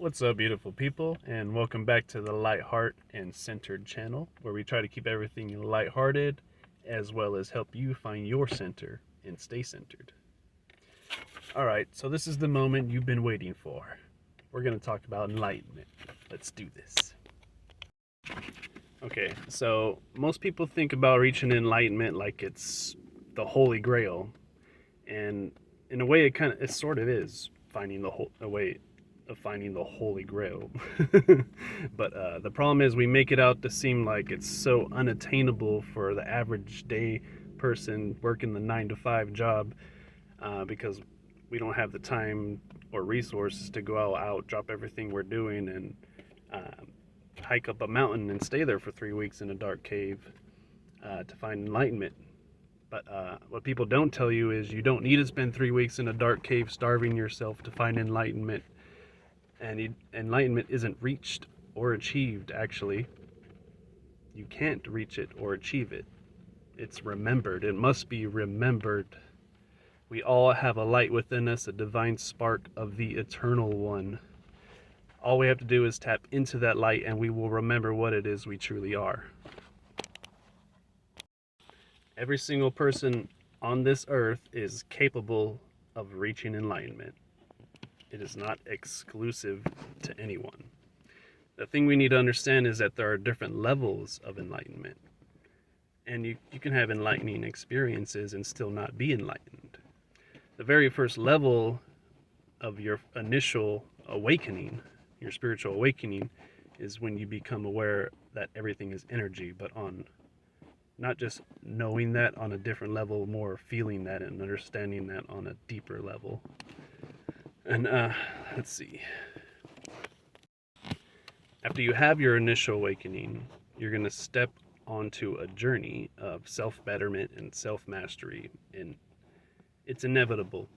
What's up, beautiful people, and welcome back to the Light Heart and Centered channel, where we try to keep everything lighthearted as well as help you find your center and stay centered. All right, so this is the moment you've been waiting for. We're going to talk about enlightenment. Let's do this. Okay, so most people think about reaching enlightenment like it's the Holy Grail, and in a way, it sort of is finding a way of finding the Holy Grail. But the problem is we make it out to seem like it's so unattainable for the average day person working the 9 to 5 job, because we don't have the time or resources to go out, drop everything we're doing, and hike up a mountain and stay there for 3 weeks in a dark cave to find enlightenment. But what people don't tell you is you don't need to spend 3 weeks in a dark cave starving yourself to find enlightenment. And enlightenment isn't reached or achieved, actually. You can't reach it or achieve it. It's remembered. It must be remembered. We all have a light within us, a divine spark of the Eternal One. All we have to do is tap into that light and we will remember what it is we truly are. Every single person on this earth is capable of reaching enlightenment. It is not exclusive to anyone. The thing we need to understand is that there are different levels of enlightenment. And you can have enlightening experiences and still not be enlightened. The very first level of your initial awakening, your spiritual awakening, is when you become aware that everything is energy, but on not just knowing that on a different level, more feeling that and understanding that on a deeper level. And let's see. After you have your initial awakening, you're going to step onto a journey of self-betterment and self-mastery, and it's inevitable.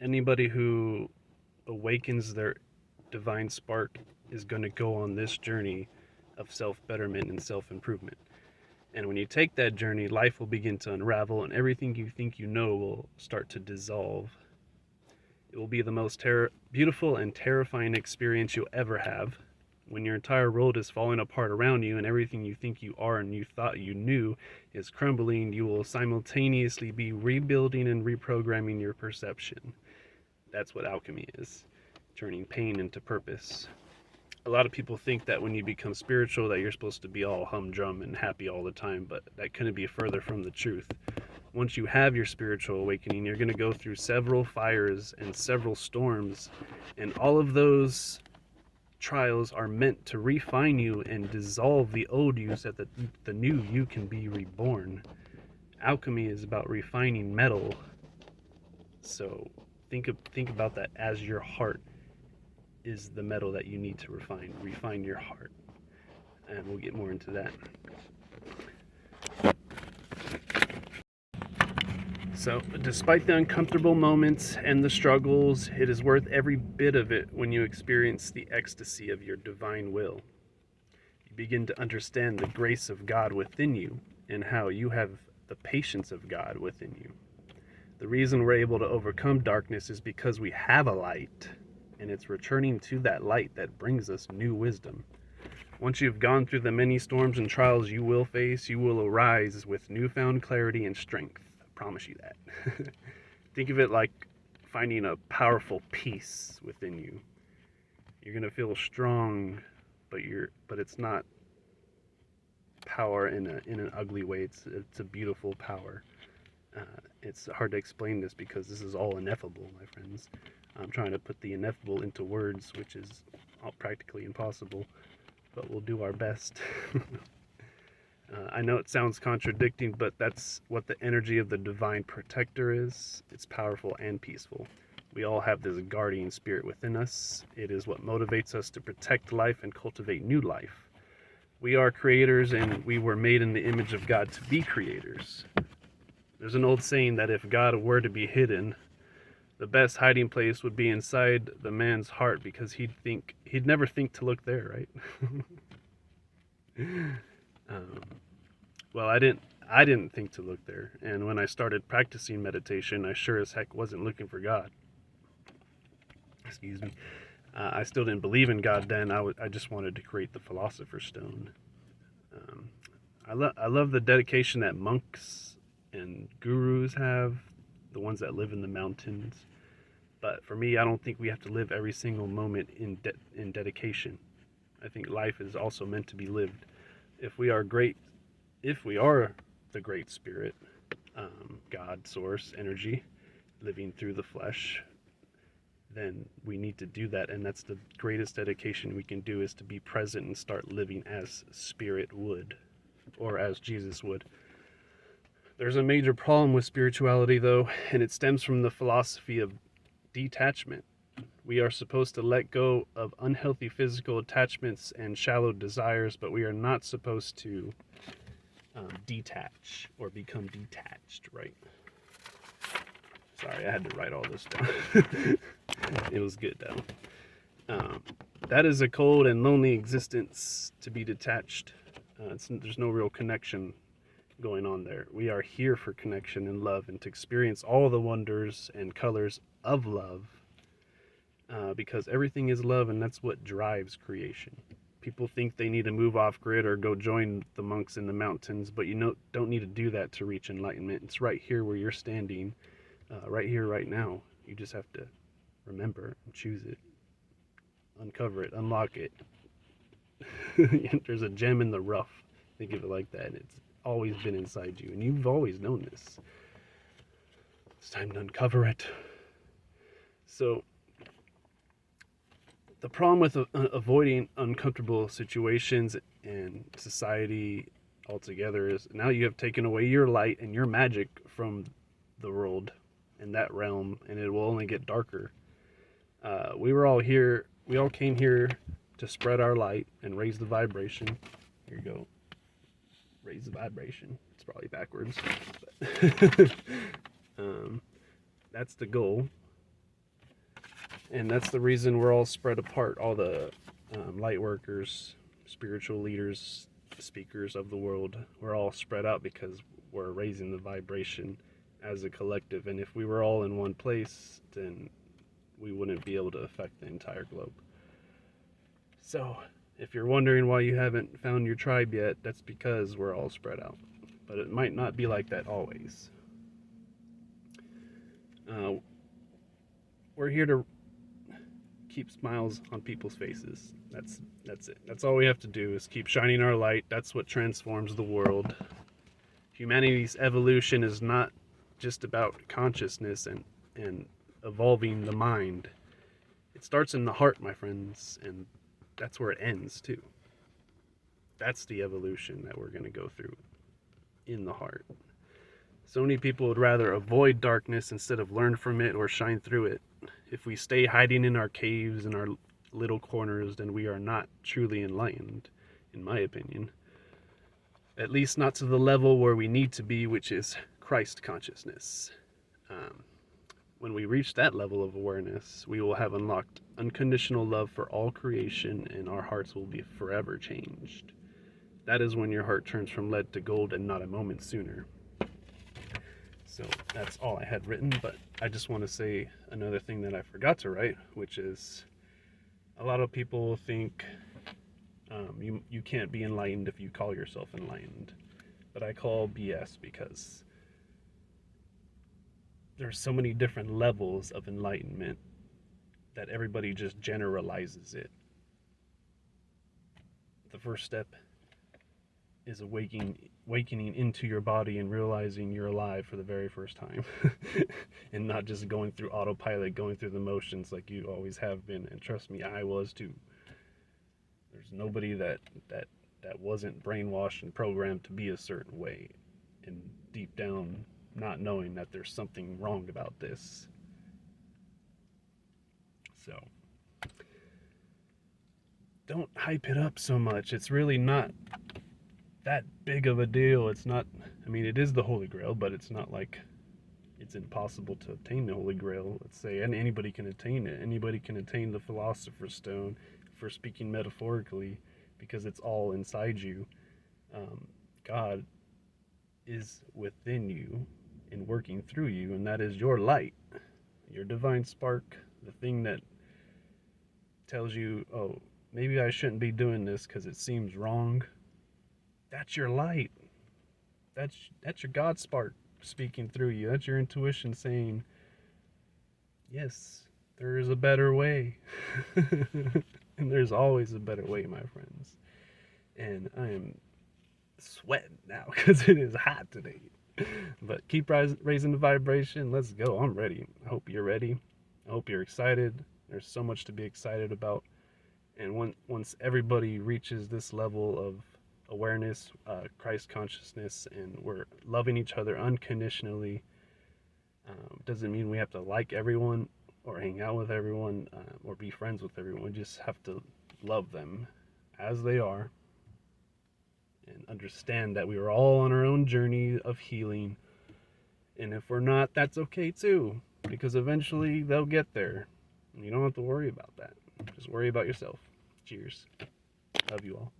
Anybody who awakens their divine spark is going to go on this journey of self-betterment and self-improvement. And when you take that journey, life will begin to unravel, and everything you think you know will start to dissolve. It will be the most beautiful and terrifying experience you'll ever have. When your entire world is falling apart around you and everything you think you are and you thought you knew is crumbling, you will simultaneously be rebuilding and reprogramming your perception. That's what alchemy is, turning pain into purpose. A lot of people think that when you become spiritual that you're supposed to be all humdrum and happy all the time, but that couldn't be further from the truth. Once you have your spiritual awakening, you're going to go through several fires and several storms, and all of those trials are meant to refine you and dissolve the old you so that the new you can be reborn. Alchemy is about refining metal, so think about that as your heart is the metal that you need to refine your heart, and we'll get more into that. So, despite the uncomfortable moments and the struggles, it is worth every bit of it when you experience the ecstasy of your divine will. You begin to understand the grace of God within you and how you have the patience of God within you. The reason we're able to overcome darkness is because we have a light, and it's returning to that light that brings us new wisdom. Once you've gone through the many storms and trials you will face, you will arise with newfound clarity and strength. Promise you that. Think of it like finding a powerful peace within you. You're gonna feel strong, but it's not power in an ugly way. It's a beautiful power. It's hard to explain this because this is all ineffable, my friends. I'm trying to put the ineffable into words, which is practically impossible, but we'll do our best. I know it sounds contradicting, but that's what the energy of the divine protector is. It's powerful and peaceful. We all have this guardian spirit within us. It is what motivates us to protect life and cultivate new life. We are creators, and we were made in the image of God to be creators. There's an old saying that if God were to be hidden, the best hiding place would be inside the man's heart, because he'd never think to look there, right? Well, I didn't think to look there, and when I started practicing meditation, I sure as heck wasn't looking for God. Excuse me. I still didn't believe in God then. I just wanted to create the Philosopher's Stone. Um, I love the dedication that monks and gurus have, the ones that live in the mountains. But for me, I don't think we have to live every single moment in dedication. I think life is also meant to be lived. If we are great, if we are the Great Spirit, God, Source, Energy, living through the flesh, then we need to do that. And that's the greatest dedication we can do, is to be present and start living as Spirit would, or as Jesus would. There's a major problem with spirituality, though, and it stems from the philosophy of detachment. We are supposed to let go of unhealthy physical attachments and shallow desires, but we are not supposed to detach or become detached, right? Sorry, I had to write all this down. It was good, though. That is a cold and lonely existence, to be detached. There's no real connection going on there. We are here for connection and love, and to experience all the wonders and colors of love, because everything is love, and that's what drives creation. People think they need to move off grid or go join the monks in the mountains, but don't need to do that to reach enlightenment. It's right here where you're standing, right here, right now. You just have to remember and choose it, uncover it, unlock it. There's a gem in the rough. Think of it like that. It's always been inside you, and you've always known this. It's time to uncover it. So, the problem with avoiding uncomfortable situations and society altogether is now you have taken away your light and your magic from the world and that realm, and it will only get darker. We all came here to spread our light and raise the vibration. Here you go. Raise the vibration. It's probably backwards. But that's the goal. And that's the reason we're all spread apart. All the light workers, spiritual leaders, speakers of the world, we're all spread out because we're raising the vibration as a collective. And if we were all in one place, then we wouldn't be able to affect the entire globe. So, if you're wondering why you haven't found your tribe yet, that's because we're all spread out. But it might not be like that always. We're here to keep smiles on people's faces. That's it. That's all we have to do, is keep shining our light. That's what transforms the world. Humanity's evolution is not just about consciousness and evolving the mind. It starts in the heart, my friends, and that's where it ends too. That's the evolution that we're going to go through, in the heart. So many people would rather avoid darkness instead of learn from it or shine through it. If we stay hiding in our caves and our little corners, then we are not truly enlightened, in my opinion. At least not to the level where we need to be, which is Christ consciousness. When we reach that level of awareness, we will have unlocked unconditional love for all creation, and our hearts will be forever changed. That is when your heart turns from lead to gold, and not a moment sooner. So that's all I had written, but I just want to say another thing that I forgot to write, which is a lot of people think you can't be enlightened if you call yourself enlightened. But I call BS, because there's so many different levels of enlightenment that everybody just generalizes it. The first step is awakening into your body and realizing you're alive for the very first time. And not just going through autopilot, going through the motions like you always have been. And trust me, I was too. There's nobody that wasn't brainwashed and programmed to be a certain way, and deep down not knowing that there's something wrong about this. So don't hype it up so much. It's really not that big of a deal. It's not, I mean, it is the Holy Grail, but it's not like it's impossible to obtain the Holy Grail. Let's say, and anybody can attain it. Anybody can attain the Philosopher's Stone, for speaking metaphorically, because it's all inside you. God is within you and working through you, and that is your light, your divine spark, the thing that tells you, oh, maybe I shouldn't be doing this because it seems wrong, that's your light. That's your God spark speaking through you. That's your intuition saying, yes, there is a better way. And there's always a better way, my friends. And I am sweating now because it is hot today. But keep raising the vibration. Let's go. I'm ready. I hope you're ready. I hope you're excited. There's so much to be excited about. And once everybody reaches this level of awareness, Christ consciousness, and we're loving each other unconditionally, doesn't mean we have to like everyone or hang out with everyone or be friends with everyone. We just have to love them as they are and understand that we are all on our own journey of healing. And if we're not, that's okay too, because eventually they'll get there. And you don't have to worry about that. Just worry about yourself. Cheers. Love you all.